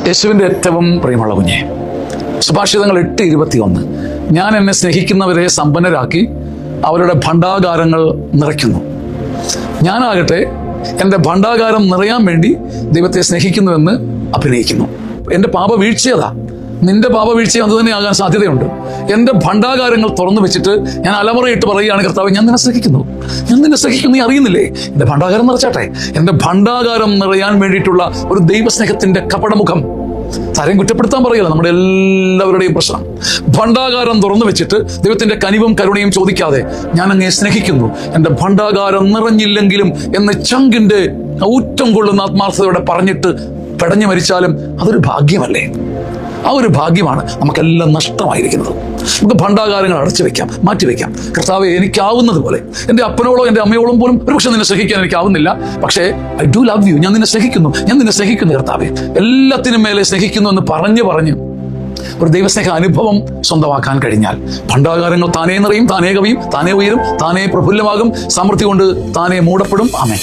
യേശുവിൻ്റെ ഏറ്റവും പ്രിയമുള്ള കുഞ്ഞെ, സുഭാഷിതങ്ങൾ 8:21, ഞാൻ എന്നെ സ്നേഹിക്കുന്നവരെ സമ്പന്നരാക്കി അവരുടെ ഭണ്ഡാകാരങ്ങൾ നിറയ്ക്കുന്നു. ഞാനാകട്ടെ എൻ്റെ ഭണ്ഡാകാരം നിറയാൻ വേണ്ടി ദൈവത്തെ സ്നേഹിക്കുന്നുവെന്ന് അഭിനയിക്കുന്നു. എൻ്റെ പാപവീഴ്ചയതാ, നിന്റെ പാപവീഴ്ച അത് തന്നെ ആകാൻ സാധ്യതയുണ്ട്. എൻ്റെ ഭണ്ഡാകാരങ്ങൾ തുറന്നു വെച്ചിട്ട് ഞാൻ അലമുറയിട്ട് പറയുകയാണ്, കർത്താവ്, ഞാൻ നിന്നെ സ്നേഹിക്കുന്നു, ഞാൻ നിന്നെ സ്നേഹിക്കുന്നു. നീ അറിയുന്നില്ലേ? എൻ്റെ ഭണ്ഡാകാരം നിറച്ചാട്ടെ. എൻ്റെ ഭണ്ഡാകാരം നിറയാൻ വേണ്ടിയിട്ടുള്ള ഒരു ദൈവസ്നേഹത്തിൻ്റെ കപടമുഖം. താരെയും കുറ്റപ്പെടുത്താൻ പറയല്ല, നമ്മുടെ എല്ലാവരുടെയും പ്രശ്നം. ഭണ്ഡാകാരം തുറന്നു വെച്ചിട്ട് ദൈവത്തിന്റെ കനിവും കരുണയും ചോദിക്കാതെ ഞാൻ അങ്ങേ സ്നേഹിക്കുന്നു, എൻ്റെ ഭണ്ഡാകാരം നിറഞ്ഞില്ലെങ്കിലും എന്ന് ചങ്കിന്റെ ഊറ്റം കൊള്ളുന്ന ആത്മാർത്ഥതയോടെ പറഞ്ഞിട്ട് പെടഞ്ഞു മരിച്ചാലും അതൊരു ഭാഗ്യമല്ലേ? ആ ഒരു ഭാഗ്യമാണ് നമുക്കെല്ലാം നഷ്ടമായിരിക്കുന്നത്. നമുക്ക് ഭണ്ഡാകാരങ്ങൾ അടച്ചു വെക്കാം, മാറ്റിവെക്കാം. കർത്താവെ, എനിക്കാവുന്നത് പോലെ, എൻ്റെ അപ്പനോളോ എൻ്റെ അമ്മയോളം പോലും ഒരുപക്ഷെ നിന്നെ സ്നേഹിക്കാൻ എനിക്കാവുന്നില്ല, പക്ഷേ ഐ ഡു ലവ് യു, ഞാൻ നിന്നെ സ്നേഹിക്കുന്നു, ഞാൻ നിന്നെ സ്നേഹിക്കുന്നു കർത്താവെ, എല്ലാത്തിനും മേലെ സ്നേഹിക്കുന്നു എന്ന് പറഞ്ഞ് ഒരു ദൈവസ്നേഹ അനുഭവം സ്വന്തമാക്കാൻ കഴിഞ്ഞാൽ ഭണ്ഡാകാരങ്ങൾ താനേ നിറയും, താനേ കവിയും, താനേ ഉയരും, താനേ പ്രഫുല്ലമാകും, സമൃദ്ധി കൊണ്ട് താനേ മൂടപ്പെടും. ആമേൻ.